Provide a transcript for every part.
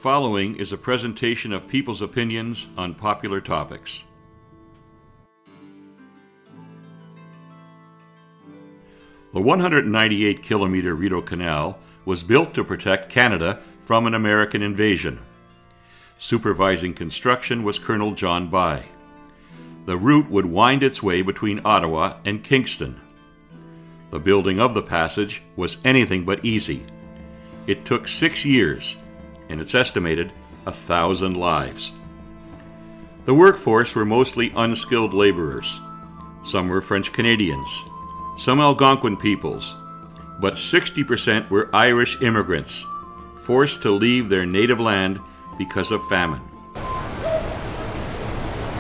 following is a presentation of people's opinions on popular topics. The 198-kilometer Rideau Canal was built to protect Canada from an American invasion. Supervising construction was Colonel John By. The route would wind its way between Ottawa and Kingston. The building of the passage was anything but easy. It took 6 years, and it's estimated 1,000 lives. The workforce were mostly unskilled laborers. Some were French Canadians, some Algonquin peoples, but 60% were Irish immigrants, forced to leave their native land because of famine.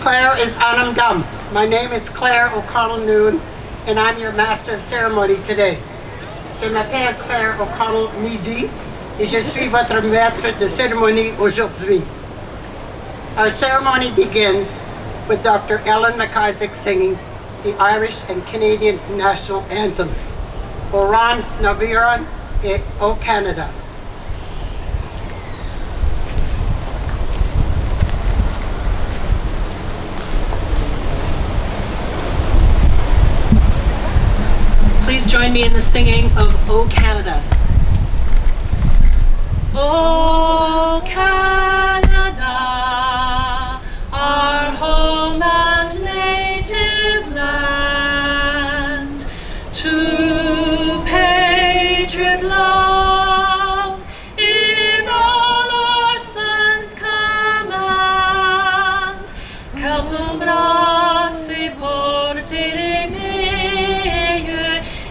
Clare is Anam Dum. My name is Clare O'Connell Noon, and I'm your Master of Ceremony today. Je m'appelle Clare O'Connell Midi, et je suis votre maître de cérémonie aujourd'hui. Our ceremony begins with Dr. Ellen MacIssac singing the Irish and Canadian national anthems, Oran Naviran et O Canada. Please join me in the singing of O Canada. O Canada, our home and native land, to patriot love in all our sons command, Celtic Cross Memorial,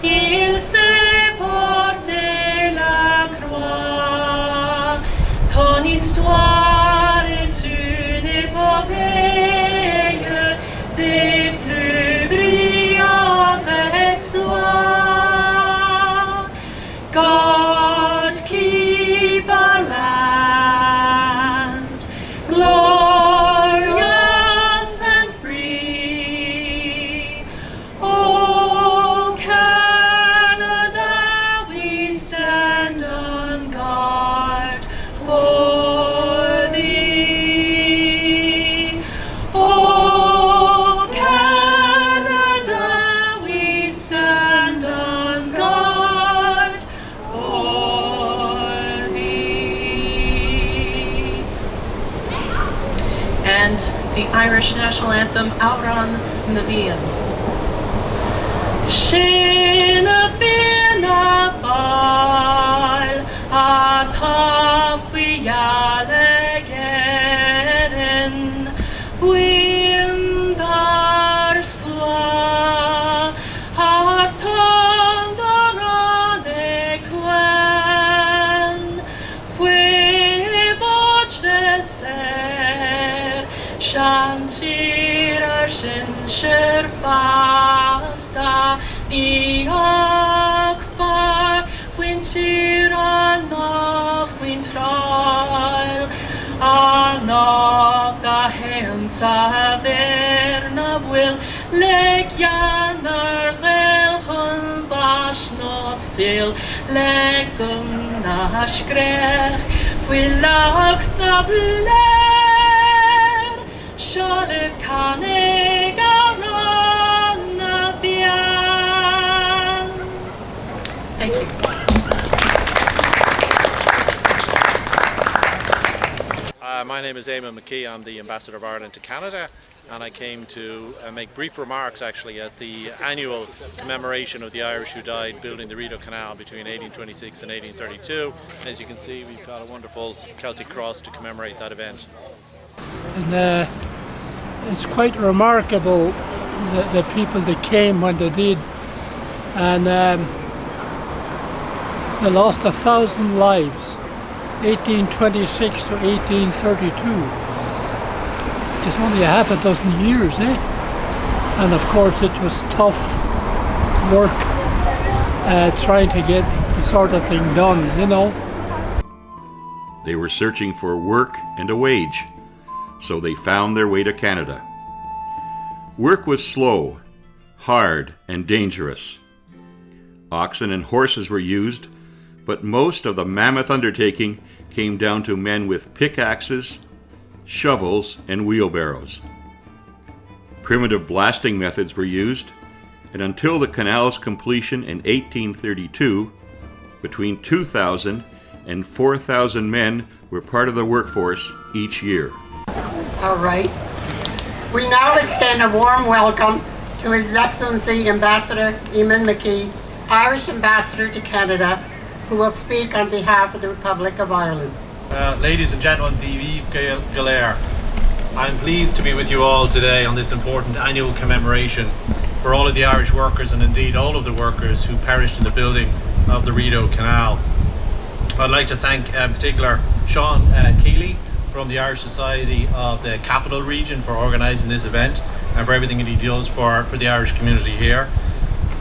il se porte la croix. Ton histoire est une épopée des plus brillants exploits. God keep our land glorious and free. Oh, Canada, we stand on guard for thee. Oh, Canada, we stand on guard for thee. And the Irish national anthem, Auran Navian. Shinna Fina Fal, Atafiyale Geren, Windarsla, Atandarane Quen, Fue Voce Ser, Shantir Shinshir Fasta, Niakfar, Fuintirana, Fuintral, Anak da Hensa Verna will Lekjanar Gelchen Basnosil, Lekum Nashkrech, Fuilag Nabler, Shalev Kanegaran Navian. Thank you. My name is Eamon McKee. I'm the Ambassador of Ireland to Canada, and I came to make brief remarks actually at the annual commemoration of the Irish who died building the Rideau Canal between 1826 and 1832. As you can see, we've got a wonderful Celtic cross to commemorate that event. And it's quite remarkable the people that came when they did, and they lost 1,000 lives, 1826 to 1832. Just only a half a dozen years, eh? And of course it was tough work trying to get the sort of thing done, you know. They were searching for work and a wage, so they found their way to Canada. Work was slow, hard, and dangerous. Oxen and horses were used, but most of the mammoth undertaking came down to men with pickaxes, shovels, and wheelbarrows. Primitive blasting methods were used, and until the canal's completion in 1832, between 2,000 and 4,000 men were part of the workforce each year. All right. We now extend a warm welcome to His Excellency Ambassador Eamon McKee, Irish Ambassador to Canada, who will speak on behalf of the Republic of Ireland. Ladies and gentlemen, Vive Galère. I'm pleased to be with you all today on this important annual commemoration for all of the Irish workers and indeed all of the workers who perished in the building of the Rideau Canal. I'd like to thank in particular Sean Keeley from the Irish Society of the Capital Region for organising this event and for everything that he does for the Irish community here.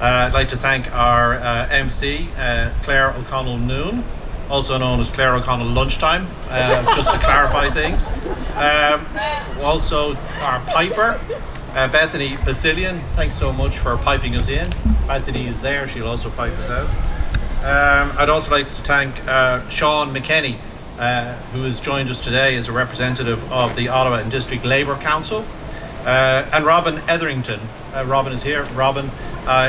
I'd like to thank our MC, Clare O'Connell Noon, also known as Clare O'Connell Lunchtime, just to clarify things. Also our Piper, Bethany Basillion, thanks so much for piping us in. Bethany is there, she'll also pipe us out. I'd also like to thank Sean McKenney, who has joined us today as a representative of the Ottawa and District Labour Council, and Robin Etherington. Robin is here. Robin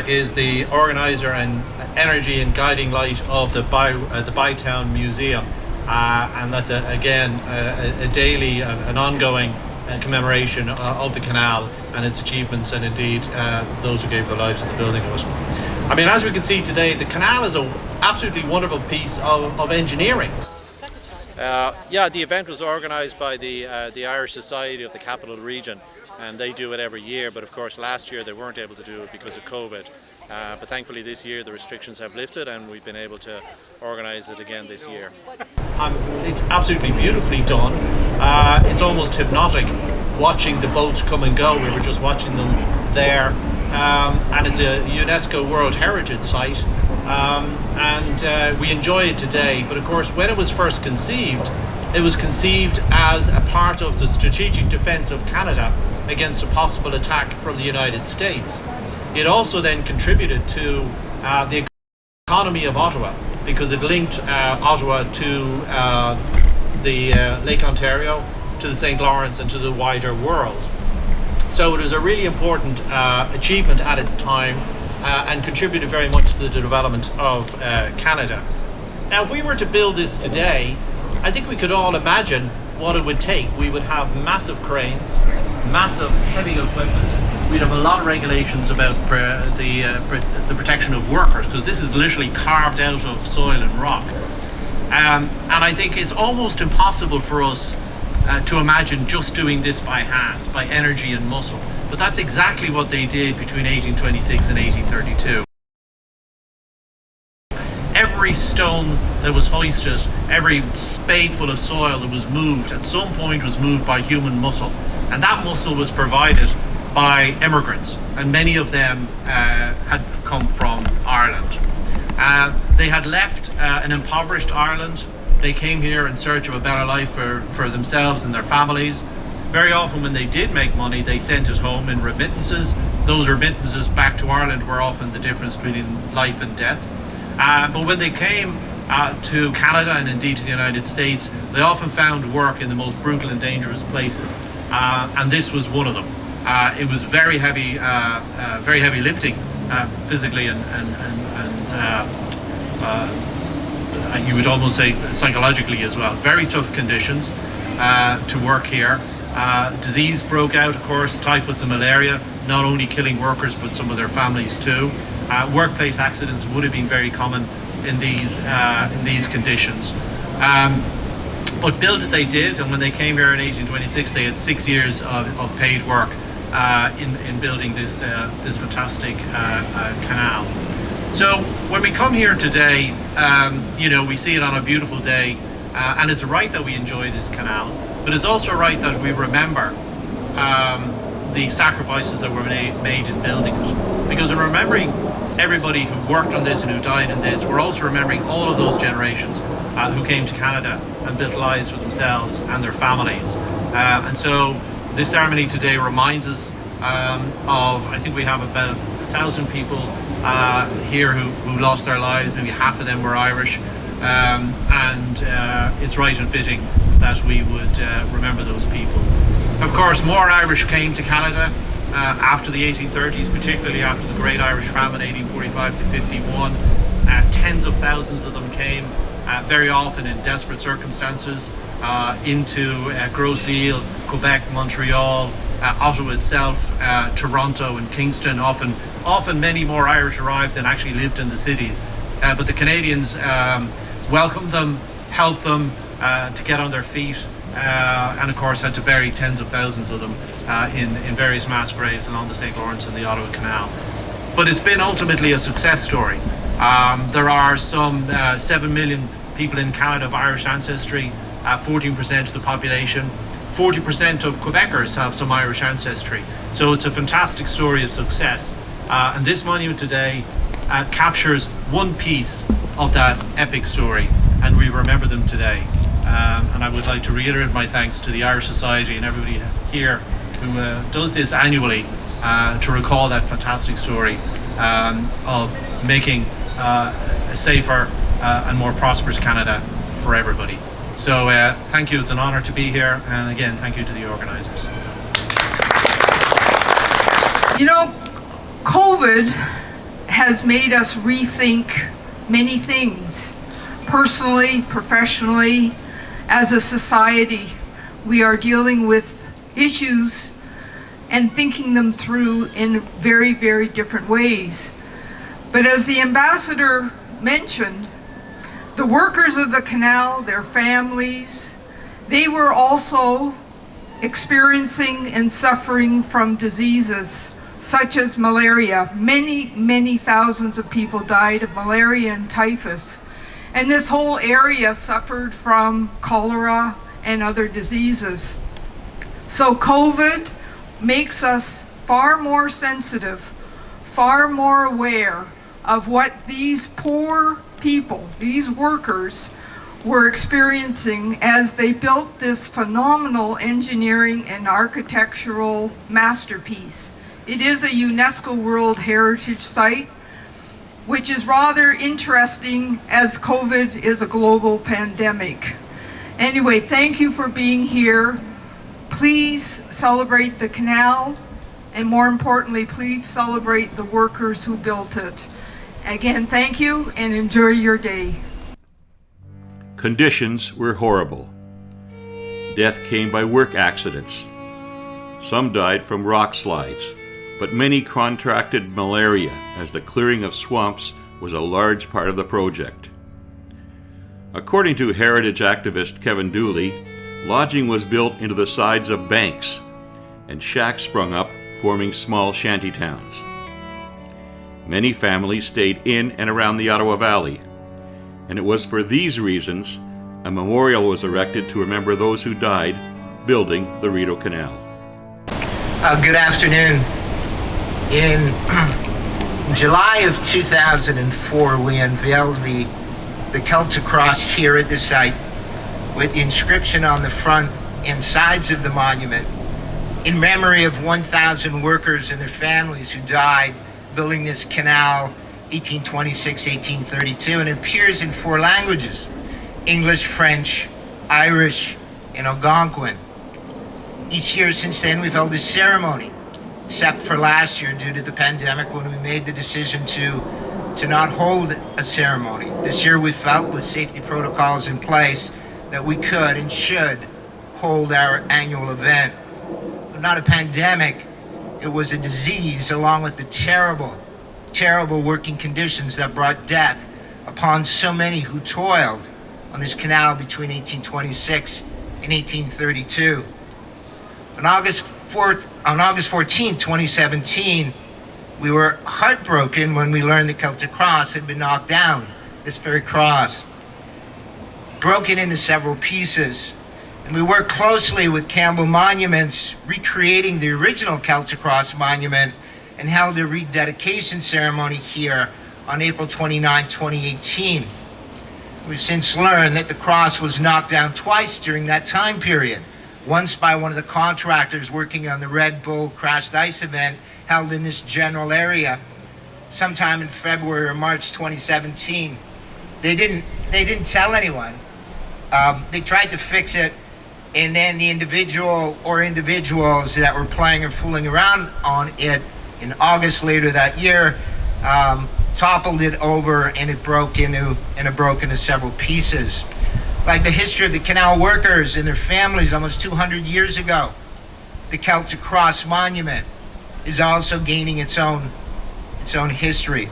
is the organiser and energy and guiding light of the Bytown Museum, and that's again a daily, an ongoing commemoration of the canal and its achievements, and indeed those who gave their lives in the building of it. I mean, as we can see today, the canal is an absolutely wonderful piece of engineering. Yeah, the event was organised by the Irish Society of the Capital Region, and they do it every year, but of course last year they weren't able to do it because of COVID. But thankfully this year the restrictions have lifted and we've been able to organise it again this year. It's absolutely beautifully done. It's almost hypnotic watching the boats come and go. We were just watching them there, and it's a UNESCO World Heritage Site, and we enjoy it today. But of course, when it was first conceived, it was conceived as a part of the strategic defence of Canada against a possible attack from the United States. It also then contributed to the economy of Ottawa, because it linked Ottawa to the Lake Ontario, to the St. Lawrence and to the wider world. So it was a really important achievement at its time, and contributed very much to the development of Canada. Now, if we were to build this today, I think we could all imagine what it would take. We would have massive cranes, massive heavy equipment. We'd have a lot of regulations about the protection of workers, because this is literally carved out of soil and rock. And I think it's almost impossible for us to imagine just doing this by hand, by energy and muscle. But that's exactly what they did between 1826 and 1832. Every stone that was hoisted, every spadeful of soil that was moved, at some point was moved by human muscle. And that muscle was provided by immigrants, and many of them had come from Ireland. They had left an impoverished Ireland. They came here in search of a better life for themselves and their families. Very often when they did make money, they sent it home in remittances. Those remittances back to Ireland were often the difference between life and death. But when they came to Canada and indeed to the United States, they often found work in the most brutal and dangerous places. And this was one of them. It was very heavy lifting, physically and you would almost say psychologically as well. Very tough conditions to work here. Disease broke out, of course, typhus and malaria, not only killing workers but some of their families too. Workplace accidents would have been very common in these conditions. But build it they did, and when they came here in 1826, they had 6 years of paid work in building this fantastic canal. So when we come here today, we see it on a beautiful day, and it's right that we enjoy this canal, but it's also right that we remember the sacrifices that were made in building it. Because in remembering everybody who worked on this and who died in this, we're also remembering all of those generations who came to Canada and built lives for themselves and their families. And so this ceremony today reminds us of, I think we have about 1,000 people here who lost their lives. Maybe half of them were Irish. and it's right and fitting that we would remember those people. Of course, more Irish came to Canada after the 1830s, particularly after the Great Irish Famine, 1845 to 51. Tens of thousands of them came, very often in desperate circumstances, into Gros Isle, Quebec, Montreal, Ottawa itself, Toronto and Kingston. Often many more Irish arrived than actually lived in the cities. But the Canadians welcomed them, helped them to get on their feet, and of course had to bury tens of thousands of them in various mass graves along the St. Lawrence and the Ottawa Canal. But it's been ultimately a success story. There are some 7 million people in Canada of Irish ancestry, 14% of the population. 40% of Quebecers have some Irish ancestry. So it's a fantastic story of success. And this monument today captures one piece of that epic story, and we remember them today. And I would like to reiterate my thanks to the Irish Society and everybody here who does this annually to recall that fantastic story of making a safer and more prosperous Canada for everybody. So thank you, it's an honor to be here, and again, thank you to the organizers. You know, COVID has made us rethink many things. Personally, professionally, as a society, we are dealing with issues and thinking them through in very, very different ways. But as the ambassador mentioned, the workers of the canal, their families, they were also experiencing and suffering from diseases such as malaria. Many thousands of people died of malaria and typhus. And this whole area suffered from cholera and other diseases. So COVID makes us far more sensitive, far more aware of what these poor people, these workers, were experiencing as they built this phenomenal engineering and architectural masterpiece. It is a UNESCO World Heritage Site, which is rather interesting as COVID is a global pandemic. Anyway, thank you for being here. Please celebrate the canal, and more importantly, please celebrate the workers who built it. Again, thank you and enjoy your day. Conditions were horrible. Death came by work accidents. Some died from rock slides, but many contracted malaria as the clearing of swamps was a large part of the project. According to heritage activist Kevin Dooley, lodging was built into the sides of banks, and shacks sprung up, forming small shanty towns. Many families stayed in and around the Ottawa Valley, and it was for these reasons a memorial was erected to remember those who died building the Rideau Canal. Good afternoon. In July of 2004, we unveiled the Celtic Cross here at the site with the inscription on the front and sides of the monument in memory of 1,000 workers and their families who died building this canal 1826-1832, and it appears in 4 languages: English, French, Irish, and Algonquin. Each year since then we've held a ceremony, except for last year due to the pandemic when we made the decision to not hold a ceremony. This year we felt with safety protocols in place that we could and should hold our annual event. But not a pandemic, it was a disease along with the terrible working conditions that brought death upon so many who toiled on this canal between 1826 and 1832. On August 14, 2017, we were heartbroken when we learned the Celtic Cross had been knocked down, this very cross, broken into several pieces. And we worked closely with Campbell Monuments, recreating the original Celtic Cross monument, and held a rededication ceremony here on April 29, 2018. We've since learned that the cross was knocked down twice during that time period. Once by one of the contractors working on the Red Bull crashed ice event held in this general area sometime in February or March 2017. They didn't they didn't tell anyone. They tried to fix it, and then the individual or individuals that were playing or fooling around on it in August later that year toppled it over, and it broke into several pieces. Like the history of the canal workers and their families almost 200 years ago, the Celtic Cross Monument is also gaining its own history.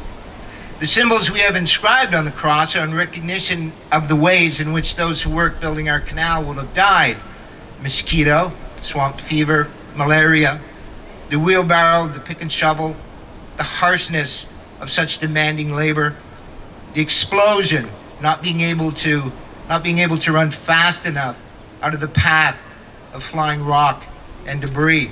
The symbols we have inscribed on the cross are in recognition of the ways in which those who work building our canal will have died. Mosquito, swamp fever, malaria, the wheelbarrow, the pick and shovel, the harshness of such demanding labor, the explosion, not being able to run fast enough out of the path of flying rock and debris.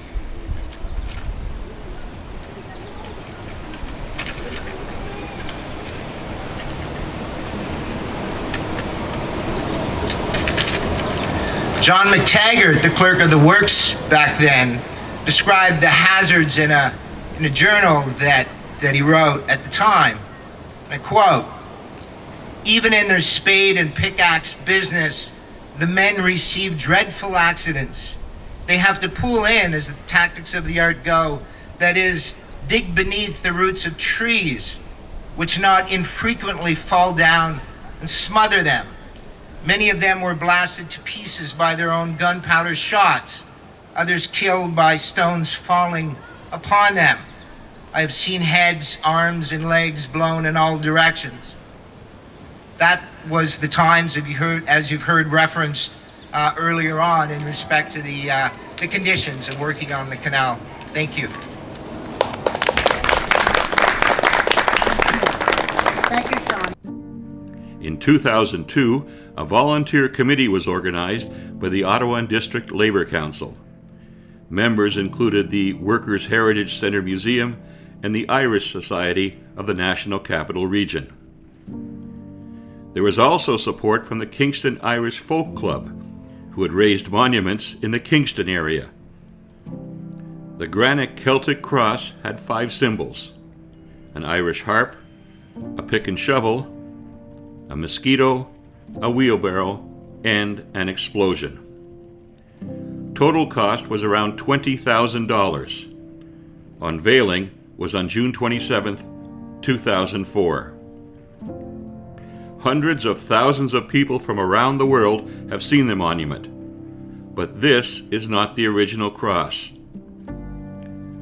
John McTaggart, the clerk of the works back then, described the hazards in a journal that he wrote at the time. And I quote, "Even in their spade and pickaxe business, the men receive dreadful accidents. They have to pull in, as the tactics of the art go, that is, dig beneath the roots of trees, which not infrequently fall down and smother them. Many of them were blasted to pieces by their own gunpowder shots, others killed by stones falling upon them. I have seen heads, arms, and legs blown in all directions." That was the times, as you've heard referenced earlier on, in respect to the conditions of working on the canal. Thank you. Thank you, Sean. In 2002, a volunteer committee was organized by the Ottawa District Labour Council. Members included the Workers' Heritage Centre Museum and the Irish Society of the National Capital Region. There was also support from the Kingston Irish Folk Club, who had raised monuments in the Kingston area. The granite Celtic cross had 5 symbols: an Irish harp, a pick and shovel, a mosquito, a wheelbarrow, and an explosion. Total cost was around $20,000. Unveiling was on June 27, 2004. Hundreds of thousands of people from around the world have seen the monument, but this is not the original cross.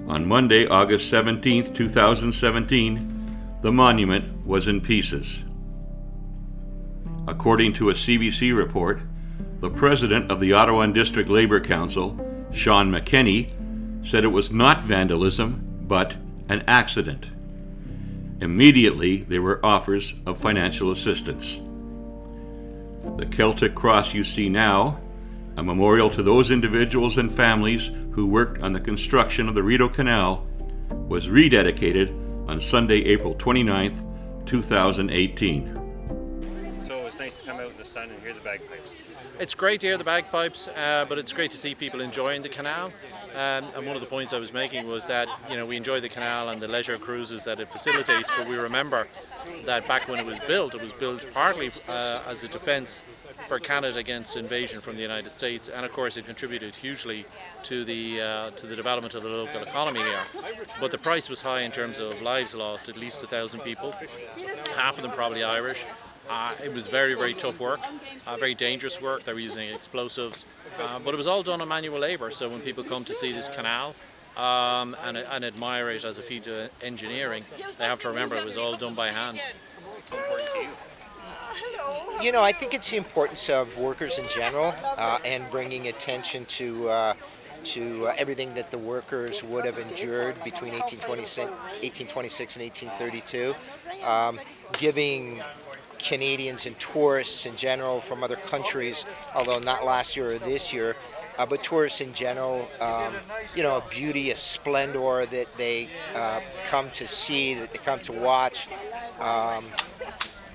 On Monday, August 17, 2017, the monument was in pieces. According to a CBC report, the president of the Ottawa District Labour Council, Sean McKenney, said it was not vandalism, but an accident. Immediately, there were offers of financial assistance. The Celtic Cross you see now, a memorial to those individuals and families who worked on the construction of the Rideau Canal, was rededicated on Sunday, April 29th, 2018. So it was nice to come out in the sun and hear the bagpipes. It's great to hear the bagpipes, but it's great to see people enjoying the canal. And one of the points I was making was that, we enjoy the canal and the leisure cruises that it facilitates, but we remember that back when it was built partly as a defence for Canada against invasion from the United States, and of course it contributed hugely to the development of the local economy here. But the price was high in terms of lives lost, at least 1,000 people, half of them probably Irish. It was very, very tough work, very dangerous work. They were using explosives, but it was all done on manual labour. So when people come to see this canal and admire it as a feat of engineering, they have to remember it was all done by hand. How important to you? I think it's the importance of workers in general and bringing attention to everything that the workers would have endured between 1826 and 1832, giving Canadians and tourists in general from other countries, although not last year or this year, but tourists in general, a beauty, a splendor that they come to see, that they come to watch.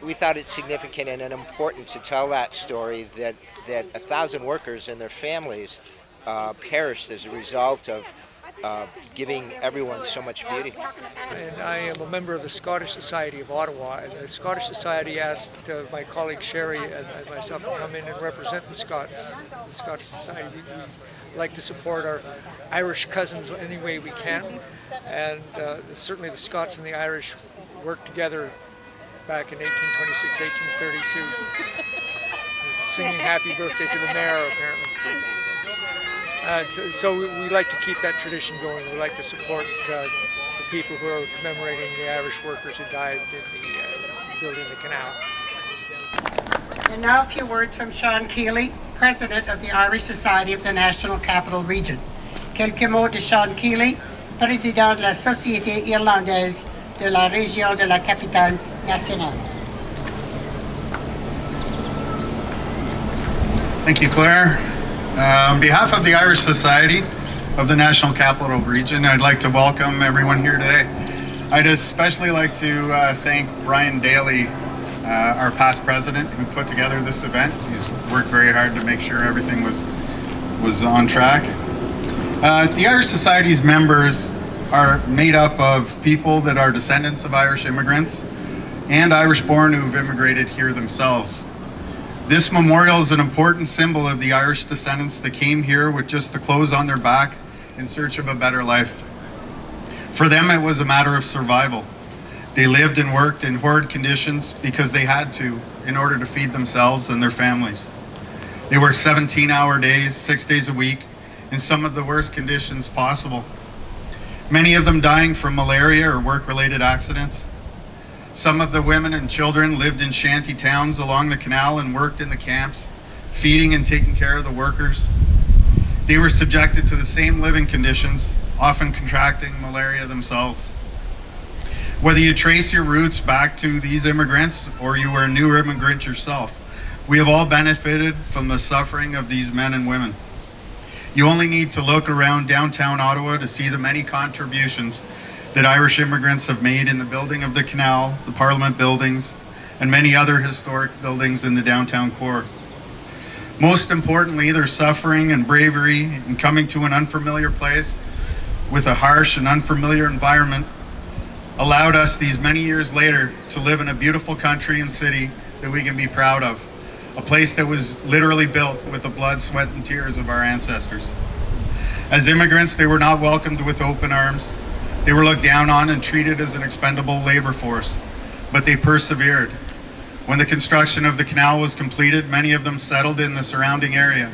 We thought it's significant and important to tell that story that 1,000 workers and their families perished as a result of giving everyone so much beauty. And I am a member of the Scottish Society of Ottawa. And the Scottish Society asked my colleague Sherry and myself to come in and represent the Scots. The Scottish Society, we like to support our Irish cousins any way we can. And certainly the Scots and the Irish worked together back in 1826, 1832, singing happy birthday to the mayor, apparently. So we like to keep that tradition going. We like to support the people who are commemorating the Irish workers who died in building the canal. And now a few words from Sean Keeley, President of the Irish Society of the National Capital Region. Quelques mots de Sean Keeley, Président de la Société irlandaise de la Région de la Capitale Nationale. Thank you, Claire. On behalf of the Irish Society of the National Capital Region, I'd like to welcome everyone here today. I'd especially like to thank Brian Daly, our past president, who put together this event. He's worked very hard to make sure everything was on track. The Irish Society's members are made up of people that are descendants of Irish immigrants and Irish-born who've immigrated here themselves. This memorial is an important symbol of the Irish descendants that came here with just the clothes on their back in search of a better life. For them, it was a matter of survival. They lived and worked in horrid conditions because they had to in order to feed themselves and their families. They worked 17-hour days, 6 days a week, in some of the worst conditions possible. Many of them dying from malaria or work-related accidents. Some of the women and children lived in shanty towns along the canal and worked in the camps, feeding and taking care of the workers. They were subjected to the same living conditions, often contracting malaria themselves. Whether you trace your roots back to these immigrants or you were a new immigrant yourself, we have all benefited from the suffering of these men and women. You only need to look around downtown Ottawa to see the many contributions that Irish immigrants have made in the building of the canal, the Parliament buildings, and many other historic buildings in the downtown core. Most importantly, their suffering and bravery in coming to an unfamiliar place with a harsh and unfamiliar environment allowed us these many years later to live in a beautiful country and city that we can be proud of. A place that was literally built with the blood, sweat, and tears of our ancestors. As immigrants, they were not welcomed with open arms. They were looked down on and treated as an expendable labor force, but they persevered. When the construction of the canal was completed, many of them settled in the surrounding area.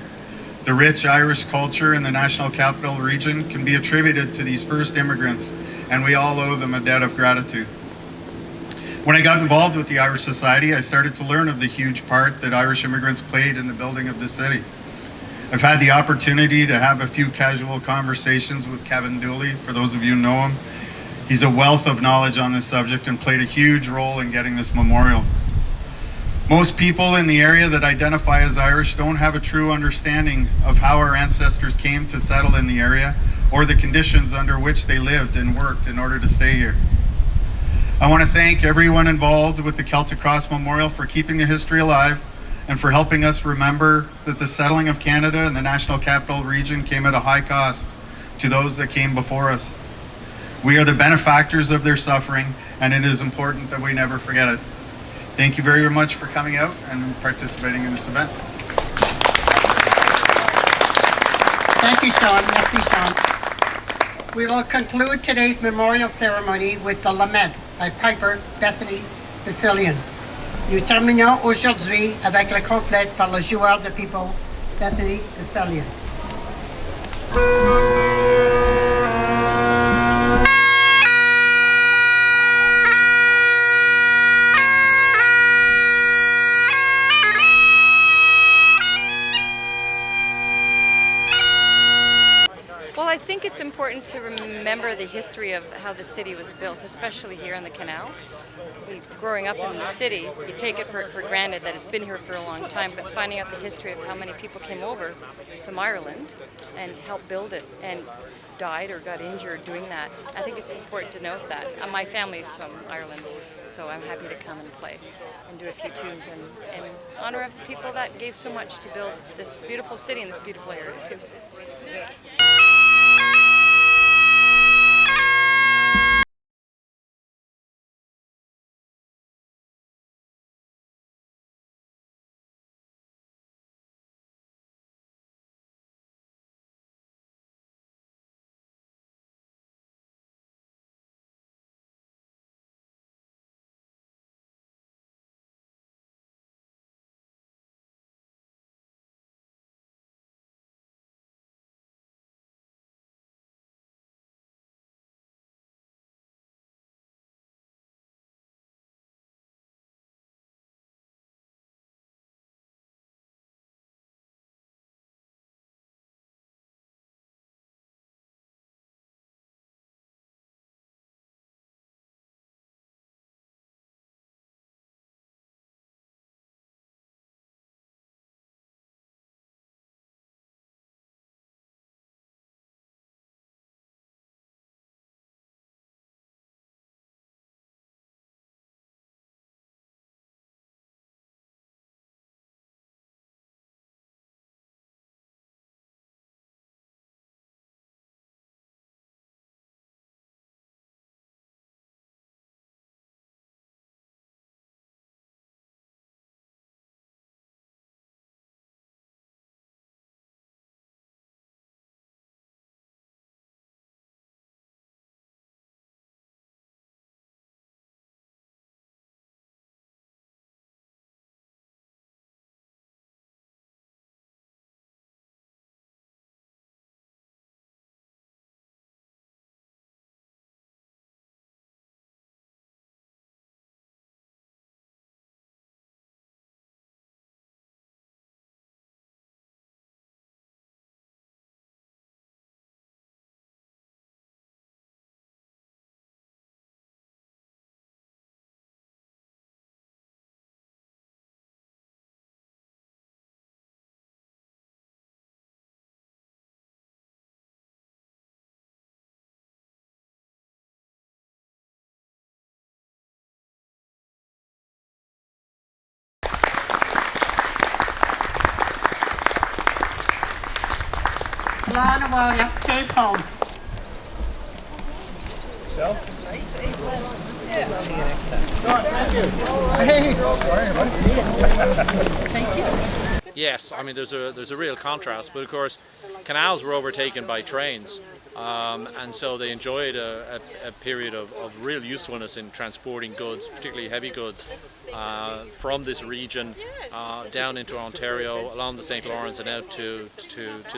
The rich Irish culture in the National Capital Region can be attributed to these first immigrants, and we all owe them a debt of gratitude. When I got involved with the Irish Society, I started to learn of the huge part that Irish immigrants played in the building of the city. I've had the opportunity to have a few casual conversations with Kevin Dooley, for those of you who know him. He's a wealth of knowledge on this subject and played a huge role in getting this memorial. Most people in the area that identify as Irish don't have a true understanding of how our ancestors came to settle in the area or the conditions under which they lived and worked in order to stay here. I want to thank everyone involved with the Celtic Cross Memorial for keeping the history alive and for helping us remember that the settling of Canada and the National Capital Region came at a high cost to those that came before us. We are the benefactors of their suffering, and it is important that we never forget it. Thank you very much for coming out and participating in this event. Thank you, Sean. Merci, Sean. We will conclude today's memorial ceremony with the Lament by Piper Bethany Basillion. Nous terminons aujourd'hui avec la complète par le joueur de Piper Bethany Basillion. Well, I think it's important to remember the history of how the city was built, especially here on the canal. Growing up in the city, you take it for granted that it's been here for a long time, but finding out the history of how many people came over from Ireland and helped build it and died or got injured doing that, I think it's important to note that. My family's from Ireland, so I'm happy to come and play and do a few tunes in honor of the people that gave so much to build this beautiful city and this beautiful area too. Lana, safe home. So? Yeah. See you next time. Thank you. Yes, I mean there's a real contrast, but of course canals were overtaken by trains, and so they enjoyed a period of real usefulness in transporting goods, particularly heavy goods, from this region down into Ontario, along the St. Lawrence and out to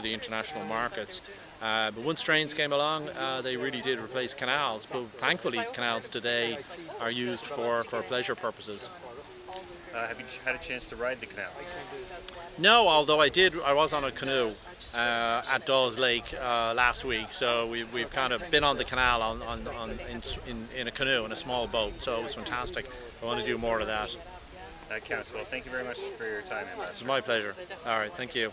the international markets. But once trains came along, they really did replace canals, but thankfully canals today are used for pleasure purposes. Have you had a chance to ride the canal? No, although I was on a canoe at Dawes Lake last week, so we've kind of been on the canal in a canoe, in a small boat, so it was fantastic. I want to do more of that. That counts. Well, thank you very much for your time, Ambassador. It's my pleasure. All right, thank you.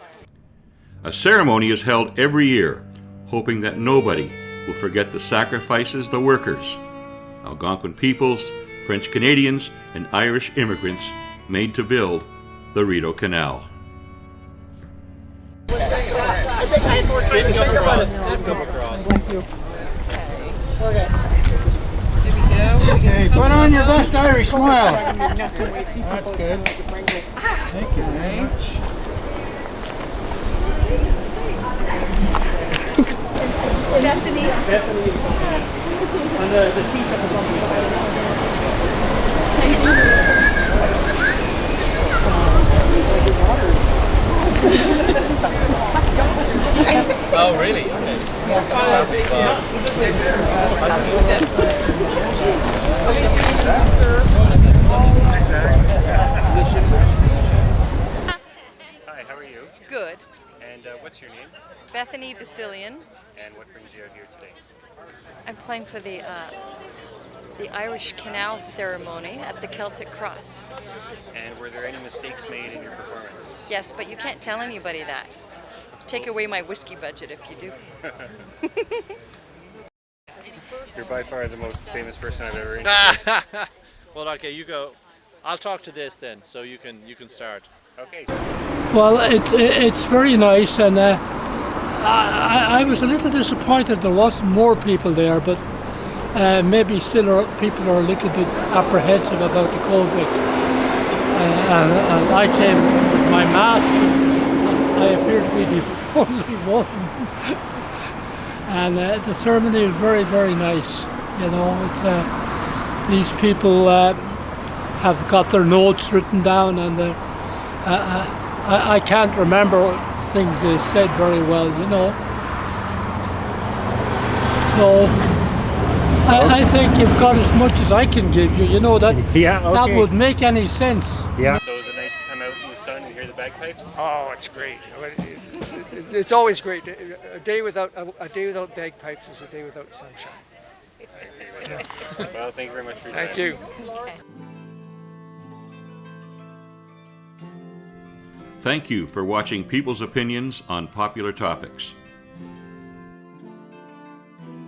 A ceremony is held every year, hoping that nobody will forget the sacrifices the workers, Algonquin peoples, French Canadians, and Irish immigrants made to build the Rideau Canal. Okay, put on your best Irish smile. That's good. Thank you very much. Bethany. On the t-shirt is on the Oh, really? Yes. Hi, how are you? Good. And what's your name? Bethany Basillion. And what brings you out here today? I'm playing for the Irish Canal ceremony at the Celtic Cross. And were there any mistakes made in your performance? Yes, but you can't tell anybody that. Take away my whiskey budget if you do. You're by far the most famous person I've ever interviewed. Well, okay, you go. I'll talk to this then, so you can start. Okay. Well, it's very nice, and I was a little disappointed there wasn't more people there, but maybe still people are a little bit apprehensive about the COVID. And I came with my mask. I appear to be the only one. And the ceremony is very, very nice. You know, it's these people have got their notes written down, and I can't remember things they said very well, you know. So I think you've got as much as I can give you, you know, that that would make any sense. Yeah. So is it nice to come out in the sun and hear the bagpipes? Oh, it's great. It's always great. A day without bagpipes is a day without sunshine. Well, thank you very much for your time. Thank you. Thank you for watching People's Opinions on Popular Topics.